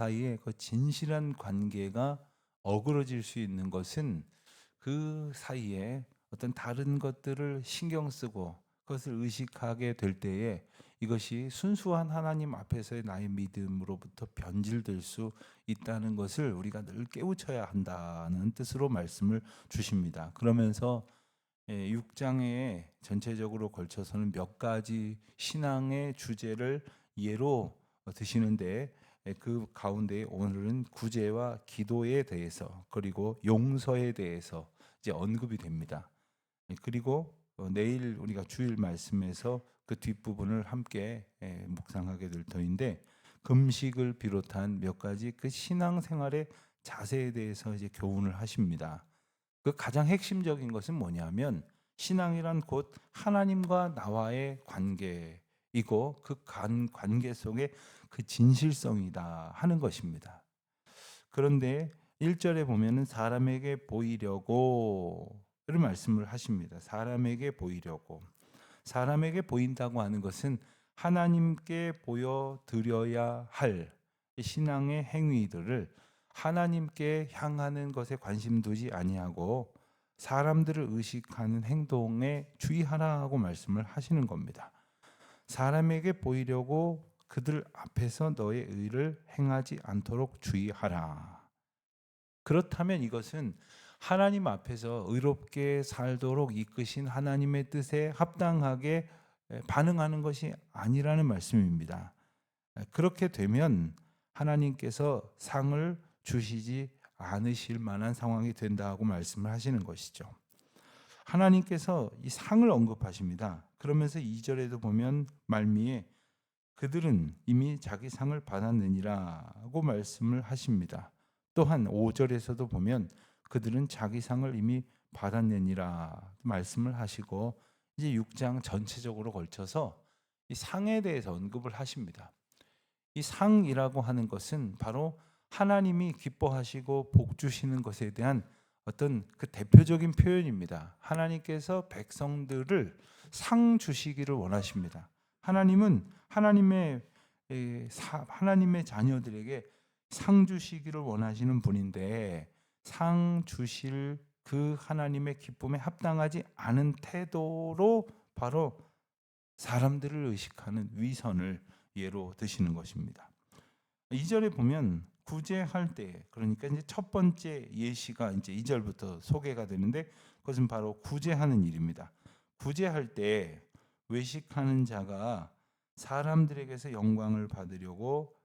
사이에 그 진실한 관계가 어그러질 수 있는 것은 그 사이에 어떤 다른 것들을 신경 쓰고 그것을 의식하게 될 때에 이것이 순수한 하나님 앞에서의 나의 믿음으로부터 변질될 수 있다는 것을 우리가 늘 깨우쳐야 한다는 뜻으로 말씀을 주십니다. 그러면서 6장에 전체적으로 걸쳐서는 몇 가지 신앙의 주제를 예로 드시는데 그 가운데 오늘은 구제와 기도에 대해서 그리고 용서에 대해서 이제 언급이 됩니다. 그리고 내일 우리가 주일 말씀에서 그 뒷부분을 함께 묵상하게 될 터인데 금식을 비롯한 몇 가지 그 신앙생활의 자세에 대해서 이제 교훈을 하십니다. 그 가장 핵심적인 것은 뭐냐면 신앙이란 곧 하나님과 나와의 관계이고 그 관계 속에 그 진실성이다 하는 것입니다. 그런데 1절에 보면은 사람에게 보이려고 이런 말씀을 하십니다. 사람에게 보이려고. 사람에게 보인다고 하는 것은 하나님께 보여드려야 할 신앙의 행위들을 하나님께 향하는 것에 관심 두지 아니하고 사람들을 의식하는 행동에 주의하라고 말씀을 하시는 겁니다. 사람에게 보이려고 그들 앞에서 너의 의를 행하지 않도록 주의하라. 그렇다면 이것은 하나님 앞에서 의롭게 살도록 이끄신 하나님의 뜻에 합당하게 반응하는 것이 아니라는 말씀입니다. 그렇게 되면 하나님께서 상을 주시지 않으실 만한 상황이 된다고 말씀을 하시는 것이죠. 하나님께서 이 상을 언급하십니다. 그러면서 2절에도 보면 말미에 그들은 이미 자기 상을 받았느니라고 말씀을 하십니다. 또한 5절에서도 보면 그들은 자기 상을 이미 받았느니라 말씀을 하시고 이제 6장 전체적으로 걸쳐서 이 상에 대해서 언급을 하십니다. 이 상이라고 하는 것은 바로 하나님이 기뻐하시고 복 주시는 것에 대한 어떤 그 대표적인 표현입니다. 하나님께서 백성들을 상 주시기를 원하십니다. 하나님은 하나님의 자녀들에게 상 주시기를 원하시는 분인데 상 주실 그 하나님의 기쁨에 합당하지 않은 태도로 바로 사람들을 의식하는 위선을 예로 드시는 것입니다. 2절에 보면 구제할 때 그러니까 이제 첫 번째 예시가 이제 2절부터 소개가 되는데 그것은 바로 구제하는 일입니다. 구제할 때 외식하는 자가 사람들에게서 영광을 받으려고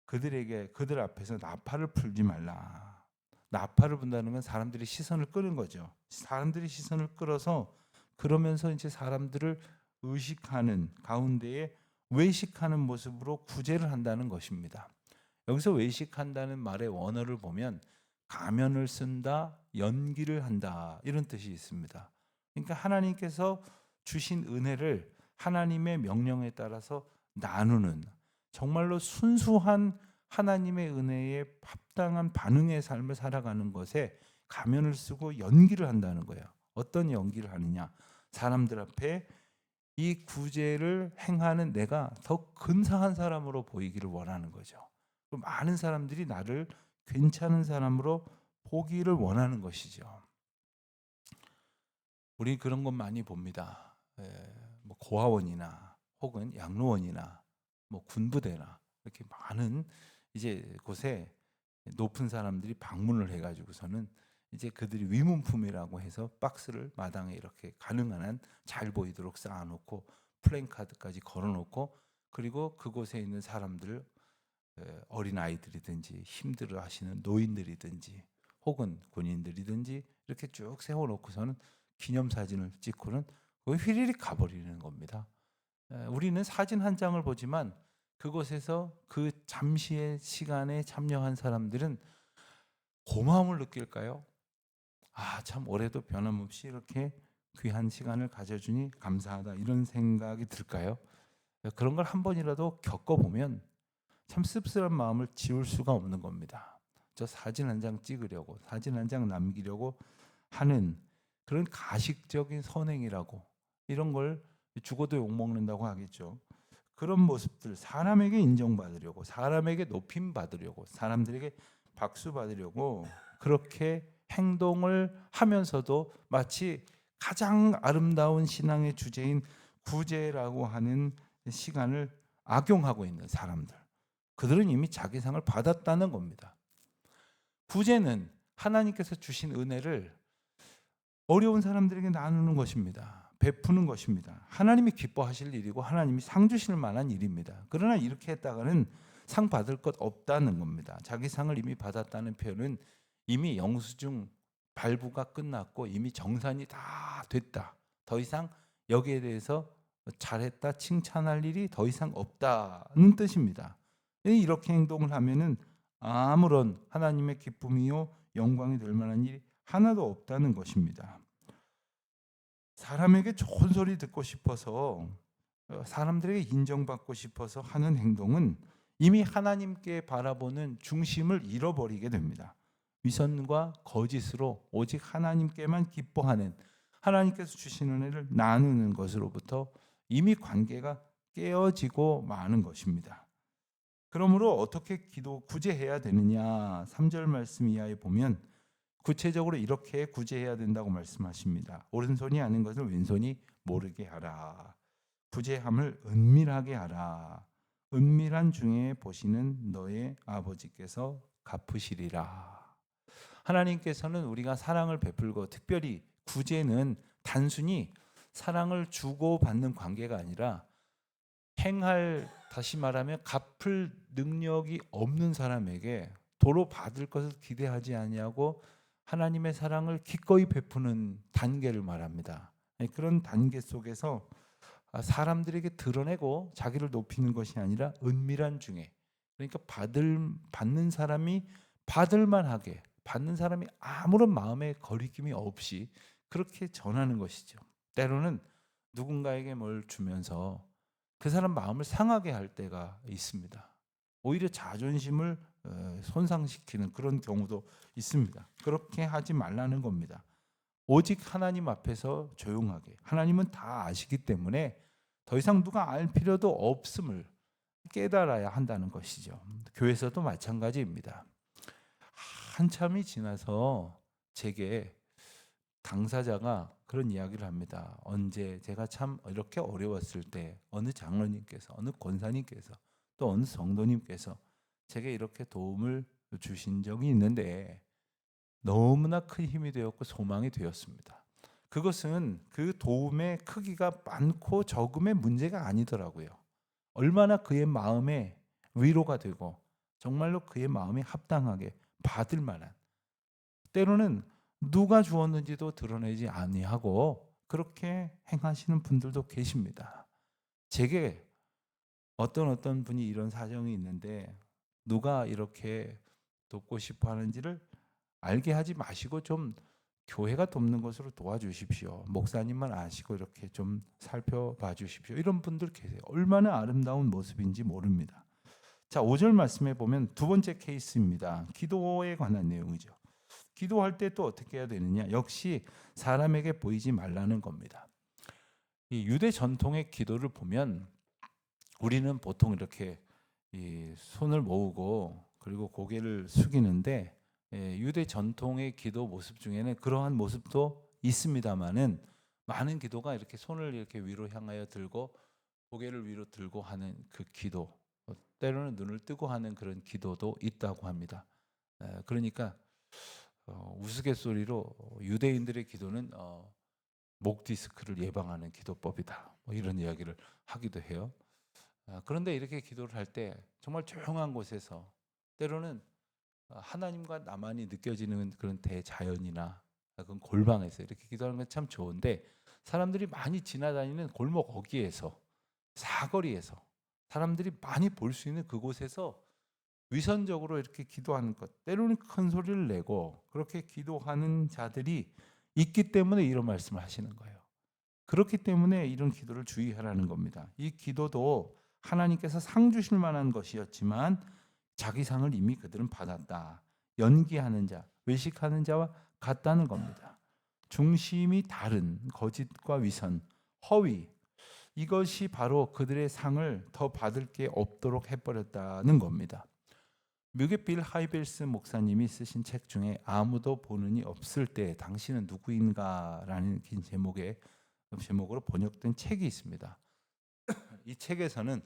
그들 앞에서 나팔을 풀지 말라. 나팔을 분다는 건 사람들이 시선을 끄는 거죠. 사람들이 시선을 끌어서 그러면서 이제 사람들을 의식하는 가운데에 외식하는 모습으로 구제를 한다는 것입니다. 여기서 외식한다는 말의 원어를 보면 가면을 쓴다, 연기를 한다 이런 뜻이 있습니다. 그러니까 하나님께서 주신 은혜를 하나님의 명령에 따라서 나누는 정말로 순수한 하나님의 은혜에 합당한 반응의 삶을 살아가는 것에 가면을 쓰고 연기를 한다는 거예요. 어떤 연기를 하느냐? 사람들 앞에 이 구제를 행하는 내가 더 근사한 사람으로 보이기를 원하는 거죠. 많은 사람들이 나를 괜찮은 사람으로 보기를 원하는 것이죠. 우리 그런 것 많이 봅니다. 뭐 고아원이나 혹은 양로원이나 뭐 군부대나 이렇게 많은 이제 곳에 높은 사람들이 방문을 해가지고서는 이제 그들이 위문품이라고 해서 박스를 마당에 이렇게 가능한 한 잘 보이도록 쌓아놓고 플랜카드까지 걸어놓고 그리고 그곳에 있는 사람들 어린 아이들이든지 힘들어하시는 노인들이든지 혹은 군인들이든지 이렇게 쭉 세워놓고서는 기념사진을 찍고는 거기 휘리릭 가버리는 겁니다. 우리는 사진 한 장을 보지만 그곳에서 그 잠시의 시간에 참여한 사람들은 고마움을 느낄까요? 참 올해도 변함없이 이렇게 귀한 시간을 가져주니 감사하다 이런 생각이 들까요? 그런 걸 한 번이라도 겪어보면 참 씁쓸한 마음을 지울 수가 없는 겁니다. 저 사진 한 장 찍으려고 사진 한 장 남기려고 하는 그런 가식적인 선행이라고 이런 걸 죽어도 욕먹는다고 하겠죠. 그런 모습들, 사람에게 인정받으려고, 사람에게 높임 받으려고, 사람들에게 박수 받으려고 그렇게 행동을 하면서도 마치 가장 아름다운 신앙의 주제인 구제라고 하는 시간을 악용하고 있는 사람들, 그들은 이미 자기 상을 받았다는 겁니다. 구제는 하나님께서 주신 은혜를 어려운 사람들에게 나누는 것입니다. 베푸는 것입니다. 하나님이 기뻐하실 일이고 하나님이 상 주실 만한 일입니다. 그러나 이렇게 했다가는 상 받을 것 없다는 겁니다. 자기 상을 이미 받았다는 표현은 이미 영수증 발부가 끝났고 이미 정산이 다 됐다. 더 이상 여기에 대해서 잘했다 칭찬할 일이 더 이상 없다는 뜻입니다. 이렇게 행동을 하면은 아무런 하나님의 기쁨이요 영광이 될 만한 일이 하나도 없다는 것입니다. 사람에게 좋은 소리 듣고 싶어서, 사람들에게 인정받고 싶어서 하는 행동은 이미 하나님께 바라보는 중심을 잃어버리게 됩니다. 위선과 거짓으로 오직 하나님께만 기뻐하는, 하나님께서 주신 은혜를 나누는 것으로부터 이미 관계가 깨어지고 마는 것입니다. 그러므로 어떻게 구제해야 되느냐, 3절 말씀 이하에 보면 구체적으로 이렇게 구제해야 된다고 말씀하십니다. 오른손이 아는 것을 왼손이 모르게 하라. 구제함을 은밀하게 하라. 은밀한 중에 보시는 너의 아버지께서 갚으시리라. 하나님께서는 우리가 사랑을 베풀고, 특별히 구제는 단순히 사랑을 주고받는 관계가 아니라 다시 말하면 갚을 능력이 없는 사람에게 도로 받을 것을 기대하지 아니하고 하나님의 사랑을 기꺼이 베푸는 단계를 말합니다. 그런 단계 속에서 사람들에게 드러내고 자기를 높이는 것이 아니라 은밀한 중에, 그러니까 받는 사람이 받을만하게, 받는 사람이 아무런 마음의 거리낌이 없이 그렇게 전하는 것이죠. 때로는 누군가에게 뭘 주면서 그 사람 마음을 상하게 할 때가 있습니다. 오히려 자존심을 손상시키는 그런 경우도 있습니다. 그렇게 하지 말라는 겁니다. 오직 하나님 앞에서 조용하게, 하나님은 다 아시기 때문에 더 이상 누가 알 필요도 없음을 깨달아야 한다는 것이죠. 교회에서도 마찬가지입니다. 한참이 지나서 제게 당사자가 그런 이야기를 합니다. 언제 제가 참 이렇게 어려웠을 때 어느 장로님께서, 어느 권사님께서, 또 어느 성도님께서 제게 이렇게 도움을 주신 적이 있는데 너무나 큰 힘이 되었고 소망이 되었습니다. 그것은 그 도움의 크기가 많고 적음의 문제가 아니더라고요. 얼마나 그의 마음에 위로가 되고 정말로 그의 마음이 합당하게 받을 만한, 때로는 누가 주었는지도 드러내지 아니하고 그렇게 행하시는 분들도 계십니다. 제게 어떤 분이 이런 사정이 있는데 누가 이렇게 돕고 싶어 하는지를 알게 하지 마시고 좀 교회가 돕는 것으로 도와주십시오. 목사님만 아시고 이렇게 좀 살펴봐 주십시오. 이런 분들 계세요. 얼마나 아름다운 모습인지 모릅니다. 자, 5절 말씀에 보면 두 번째 케이스입니다. 기도에 관한 내용이죠. 기도할 때 또 어떻게 해야 되느냐? 역시 사람에게 보이지 말라는 겁니다. 이 유대 전통의 기도를 보면 우리는 보통 이렇게 이 손을 모으고 그리고 고개를 숙이는데, 유대 전통의 기도 모습 중에는 그러한 모습도 있습니다만은 많은 기도가 이렇게 손을 이렇게 위로 향하여 들고 고개를 위로 들고 하는 그 기도, 때로는 눈을 뜨고 하는 그런 기도도 있다고 합니다. 그러니까 우스갯소리로 유대인들의 기도는 목 디스크를 예방하는 기도법이다, 뭐 이런 이야기를 하기도 해요. 그런데 이렇게 기도를 할 때 정말 조용한 곳에서, 때로는 하나님과 나만이 느껴지는 그런 대자연이나 그런 골방에서 이렇게 기도하는 건 참 좋은데, 사람들이 많이 지나다니는 골목 어귀에서, 사거리에서, 사람들이 많이 볼 수 있는 그곳에서 위선적으로 이렇게 기도하는 것, 때로는 큰 소리를 내고 그렇게 기도하는 자들이 있기 때문에 이런 말씀을 하시는 거예요. 그렇기 때문에 이런 기도를 주의하라는 겁니다. 이 기도도 하나님께서 상 주실 만한 것이었지만 자기 상을 이미 그들은 받았다. 연기하는 자, 외식하는 자와 같다는 겁니다. 중심이 다른 거짓과 위선, 허위, 이것이 바로 그들의 상을 더 받을 게 없도록 해버렸다는 겁니다. 미국의 빌 하이벨스 목사님이 쓰신 책 중에 아무도 보는 이 없을 때 당신은 누구인가라는 긴 제목으로 번역된 책이 있습니다. 이 책에서는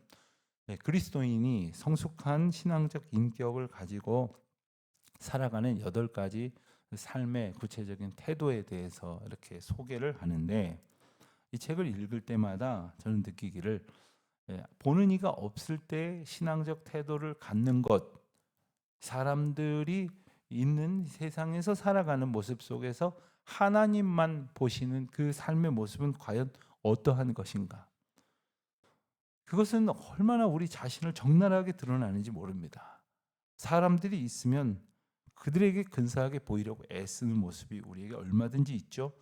그리스도인이 성숙한 신앙적 인격을 가지고 살아가는 8가지 삶의 구체적인 태도에 대해서 이렇게 소개를 하는데, 이 책을 읽을 때마다 저는 느끼기를 보는 이가 없을 때 신앙적 태도를 갖는 것, 사람들이 있는 세상에서 살아가는 모습 속에서 하나님만 보시는 그 삶의 모습은 과연 어떠한 것인가? 그것은 얼마나 우리 자신을 적나라하게 드러나는지 모릅니다. 사람들이 있으면 그들에게 근사하게 보이려고 애쓰는 모습이 우리에게 얼마든지 있죠.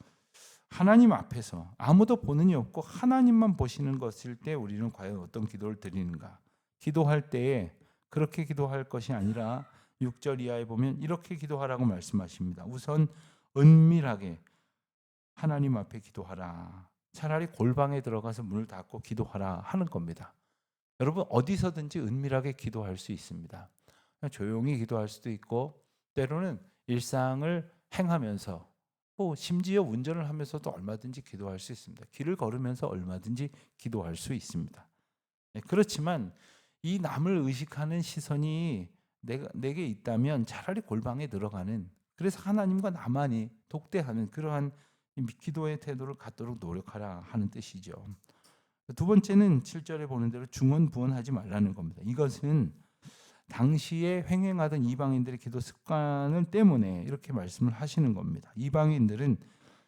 하나님 앞에서 아무도 보는 이 없고 하나님만 보시는 것일 때 우리는 과연 어떤 기도를 드리는가? 기도할 때에 그렇게 기도할 것이 아니라 6절 이하에 보면 이렇게 기도하라고 말씀하십니다. 우선 은밀하게 하나님 앞에 기도하라. 차라리 골방에 들어가서 문을 닫고 기도하라 하는 겁니다. 여러분, 어디서든지 은밀하게 기도할 수 있습니다. 조용히 기도할 수도 있고, 때로는 일상을 행하면서, 심지어 운전을 하면서도 얼마든지 기도할 수 있습니다. 길을 걸으면서 얼마든지 기도할 수 있습니다. 그렇지만 이 남을 의식하는 시선이 내게 있다면 차라리 골방에 들어가는, 그래서 하나님과 나만이 독대하는 그러한 기도의 태도를 갖도록 노력하라 하는 뜻이죠. 두 번째는 7절에 보는 대로 중언부언하지 말라는 겁니다. 이것은 당시에 횡행하던 이방인들의 기도 습관 때문에 이렇게 말씀을 하시는 겁니다. 이방인들은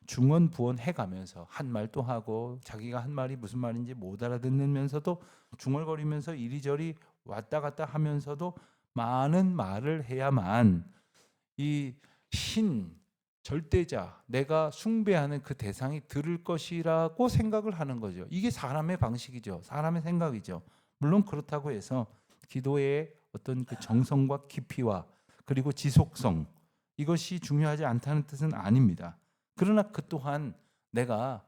중언부언해 가면서 한 말 또 하고, 자기가 한 말이 무슨 말인지 못 알아듣으면서도 중얼거리면서 이리저리 왔다 갔다 하면서도 많은 말을 해야만 이 절대자, 내가 숭배하는 그 대상이 들을 것이라고 생각을 하는 거죠. 이게 사람의 방식이죠. 사람의 생각이죠. 물론 그렇다고 해서 기도의 어떤 그 정성과 깊이와 그리고 지속성, 이것이 중요하지 않다는 뜻은 아닙니다. 그러나 그 또한 내가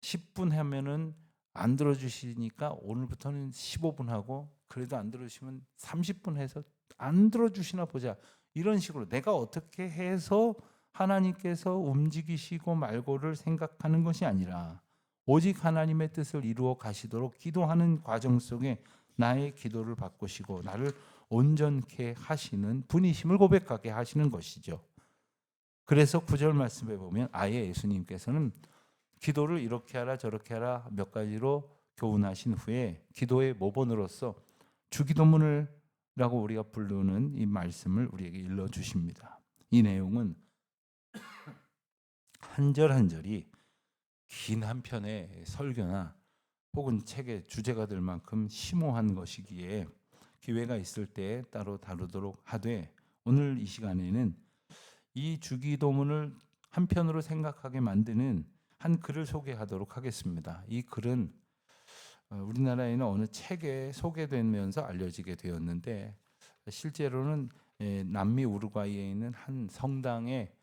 10분 하면은 안 들어주시니까 오늘부터는 15분 하고, 그래도 안 들어주시면 30분 해서 안 들어주시나 보자, 이런 식으로 내가 어떻게 해서 하나님께서 움직이시고 말고를 생각하는 것이 아니라 오직 하나님의 뜻을 이루어 가시도록 기도하는 과정 속에 나의 기도를 바꾸시고 나를 온전케 하시는 분이심을 고백하게 하시는 것이죠. 그래서 9절 말씀에 보면 아예 예수님께서는 기도를 이렇게 하라 저렇게 하라 몇 가지로 교훈하신 후에 기도의 모본으로서 주기도문을라고 우리가 부르는 이 말씀을 우리에게 일러주십니다. 이 내용은 한 절 한 절이 긴 한 편의 설교나 혹은 책의 주제가 될 만큼 심오한 것이기에 기회가 있을 때 따로 다루도록 하되, 오늘 이 시간에는 이 주기도문을 한편으로 생각하게 만드는 한 글을 소개하도록 하겠습니다. 이 글은 우리나라에는 어느 책에 소개되면서 알려지게 되었는데, 실제로는 남미 우루과이에 있는 한 성당에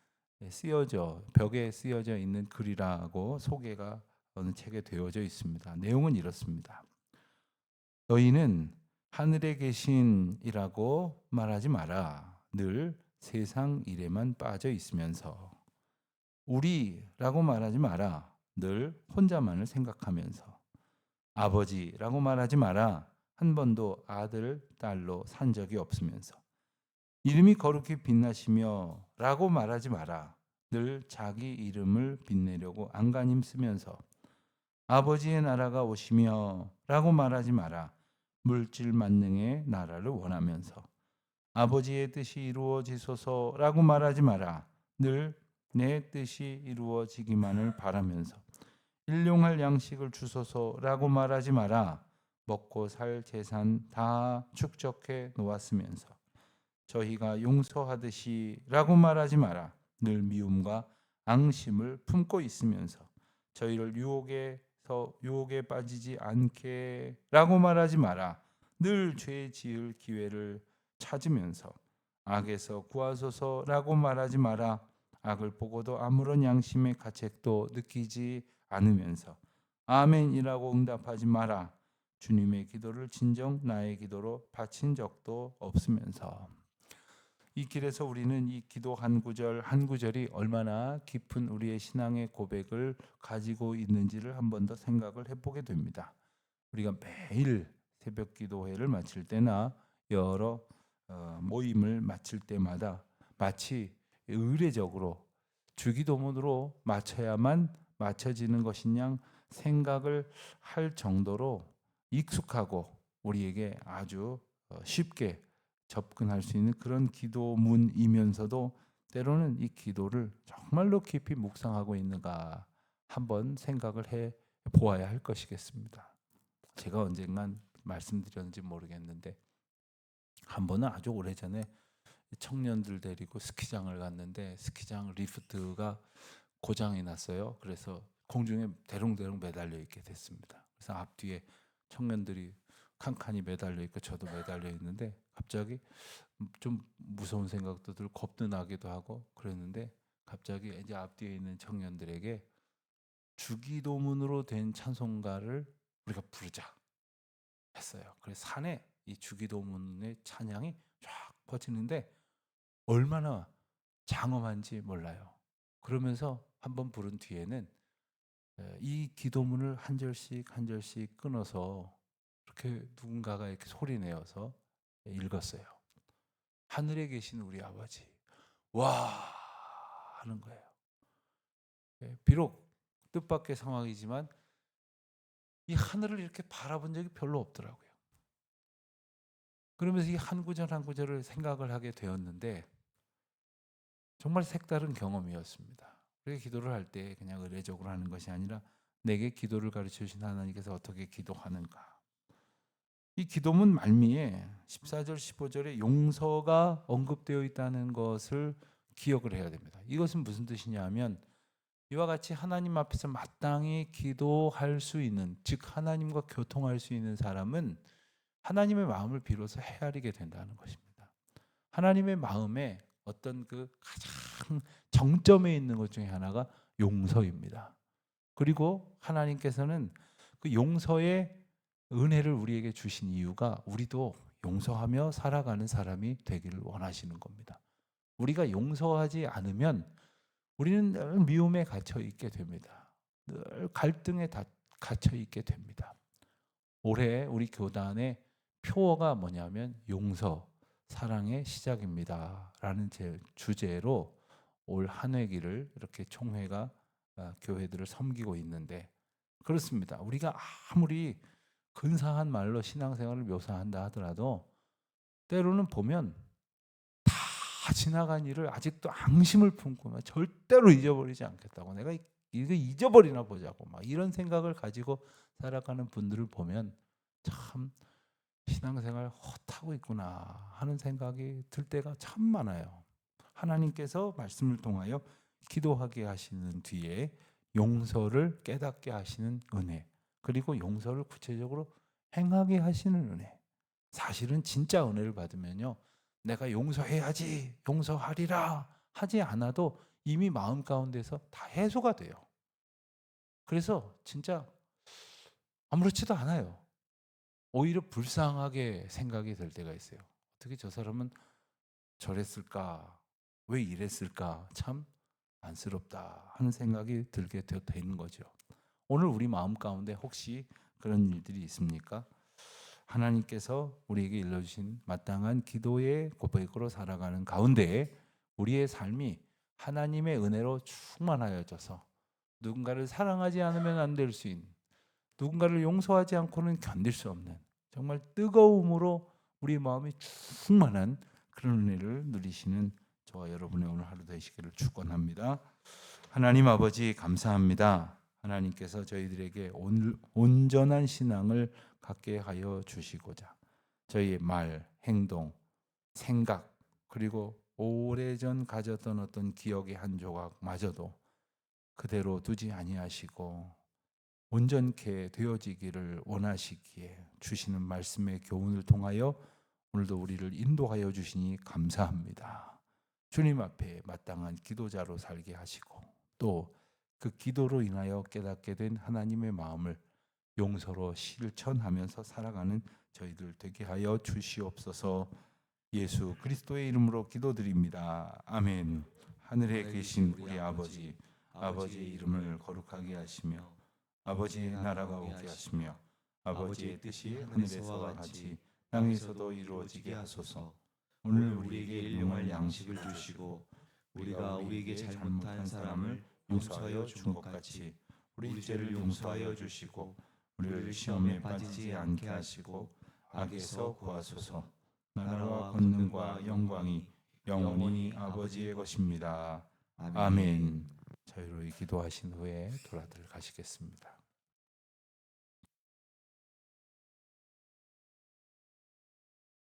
벽에 쓰여져 있는 글이라고 소개가 어느 책에 되어져 있습니다. 내용은 이렇습니다. 너희는 하늘에 계신이라고 말하지 마라. 늘 세상 일에만 빠져 있으면서. 우리라고 말하지 마라. 늘 혼자만을 생각하면서. 아버지라고 말하지 마라. 한 번도 아들, 딸로 산 적이 없으면서. 이름이 거룩히 빛나시며 라고 말하지 마라. 늘 자기 이름을 빛내려고 안간힘 쓰면서. 아버지의 나라가 오시며 라고 말하지 마라. 물질 만능의 나라를 원하면서. 아버지의 뜻이 이루어지소서 라고 말하지 마라. 늘 내 뜻이 이루어지기만을 바라면서. 일용할 양식을 주소서 라고 말하지 마라. 먹고 살 재산 다 축적해 놓았으면서. 저희가 용서하듯이 라고 말하지 마라. 늘 미움과 앙심을 품고 있으면서. 저희를 유혹에 빠지지 않게 라고 말하지 마라. 늘 죄 지을 기회를 찾으면서. 악에서 구하소서 라고 말하지 마라. 악을 보고도 아무런 양심의 가책도 느끼지 않으면서. 아멘이라고 응답하지 마라. 주님의 기도를 진정 나의 기도로 바친 적도 없으면서. 이 길에서 우리는 이 기도 한 구절 한 구절이 얼마나 깊은 우리의 신앙의 고백을 가지고 있는지를 한 번 더 생각을 해보게 됩니다. 우리가 매일 새벽 기도회를 마칠 때나 여러 모임을 마칠 때마다 마치 의례적으로 주기도문으로 맞춰야만 맞춰지는 것인 생각을 할 정도로 익숙하고 우리에게 아주 쉽게 접근할 수 있는 그런 기도문이면서도 때로는 이 기도를 정말로 깊이 묵상하고 있는가 한번 생각을 해 보아야 할 것이겠습니다. 제가 언젠간 말씀드렸는지 모르겠는데 한 번은 아주 오래전에 청년들 데리고 스키장을 갔는데 스키장 리프트가 고장이 났어요. 그래서 공중에 대롱대롱 매달려 있게 됐습니다. 그래서 앞뒤에 청년들이 칸칸이 매달려 있고 저도 매달려 있는데 갑자기 좀 무서운 생각도 들고 겁도 나기도 하고 그랬는데 갑자기 이제 앞뒤에 있는 청년들에게 주기도문으로 된 찬송가를 우리가 부르자 했어요. 그래서 산에 이 주기도문의 찬양이 쫙 퍼지는데 얼마나 장엄한지 몰라요. 그러면서 한번 부른 뒤에는 이 기도문을 한 절씩 한 절씩 끊어서 이렇게 누군가가 이렇게 소리 내어서 읽었어요. 하늘에 계신 우리 아버지, 와 하는 거예요. 비록 뜻밖의 상황이지만 이 하늘을 이렇게 바라본 적이 별로 없더라고요. 그러면서 이 한 구절 한 구절을 생각을 하게 되었는데 정말 색다른 경험이었습니다. 그래서 기도를 할 때 그냥 의례적으로 하는 것이 아니라 내게 기도를 가르쳐 주신 하나님께서 어떻게 기도하는가. 이 기도문 말미에 14절 15절에 용서가 언급되어 있다는 것을 기억을 해야 됩니다. 이것은 무슨 뜻이냐 하면 이와 같이 하나님 앞에서 마땅히 기도할 수 있는, 즉 하나님과 교통할 수 있는 사람은 하나님의 마음을 비로소 헤아리게 된다는 것입니다. 하나님의 마음에 어떤 그 가장 정점에 있는 것 중에 하나가 용서입니다. 그리고 하나님께서는 그 용서의 은혜를 우리에게 주신 이유가 우리도 용서하며 살아가는 사람이 되기를 원하시는 겁니다. 우리가 용서하지 않으면 우리는 늘 미움에 갇혀 있게 됩니다. 늘 갈등에 갇혀 있게 됩니다. 올해 우리 교단의 표어가 뭐냐면 용서, 사랑의 시작입니다. 라는 주제로 올 한 해기를 이렇게 총회가 교회들을 섬기고 있는데 그렇습니다. 우리가 아무리 근사한 말로 신앙생활을 묘사한다 하더라도 때로는 보면 다 지나간 일을 아직도 앙심을 품고 절대로 잊어버리지 않겠다고 내가 이거 잊어버리나 보자고 막 이런 생각을 가지고 살아가는 분들을 보면 참 신앙생활 헛하고 있구나 하는 생각이 들 때가 참 많아요. 하나님께서 말씀을 통하여 기도하게 하시는 뒤에 용서를 깨닫게 하시는 은혜, 그리고 용서를 구체적으로 행하게 하시는 은혜. 사실은 진짜 은혜를 받으면요, 내가 용서해야지, 용서하리라 하지 않아도 이미 마음 가운데서 다 해소가 돼요. 그래서 진짜 아무렇지도 않아요. 오히려 불쌍하게 생각이 들 때가 있어요. 어떻게 저 사람은 저랬을까? 왜 이랬을까? 참 안쓰럽다 하는 생각이 들게 되는 거죠. 오늘 우리 마음 가운데 혹시 그런 일들이 있습니까? 하나님께서 우리에게 일러주신 마땅한 기도의 고백으로 살아가는 가운데 우리의 삶이 하나님의 은혜로 충만하여져서 누군가를 사랑하지 않으면 안 될 수 있는, 누군가를 용서하지 않고는 견딜 수 없는 정말 뜨거움으로 우리 마음이 충만한 그런 은혜를 누리시는 저와 여러분의 오늘 하루 되시기를 축원합니다. 하나님 아버지 감사합니다. 하나님께서 저희들에게 온전한 신앙을 갖게 하여 주시고자 저희의 말, 행동, 생각 그리고 오래전 가졌던 어떤 기억의 한 조각마저도 그대로 두지 아니하시고 온전케 되어지기를 원하시기에 주시는 말씀의 교훈을 통하여 오늘도 우리를 인도하여 주시니 감사합니다. 주님 앞에 마땅한 기도자로 살게 하시고 또 그 기도로 인하여 깨닫게 된 하나님의 마음을 용서로 실천하면서 살아가는 저희들 되게 하여 주시옵소서. 예수 그리스도의 이름으로 기도드립니다. 아멘. 하늘에 계신 우리 아버지, 아버지의 이름을 거룩하게 하시며 아버지의 나라가 오게 하시며 아버지의 뜻이 하늘에서와 같이 땅에서도 이루어지게 하소서. 오늘 우리에게 일용할 양식을 주시고 우리가 우리에게 잘못한 사람을 용서하여 준 것 같이 우리 죄를 용서하여 주시고 우리를 시험에 빠지지 않게 하시고 악에서 구하소서. 나라와 권능과 영광이 영원히 아버지의 것입니다. 아멘. 자유로이 기도하신 후에 돌아들 가시겠습니다.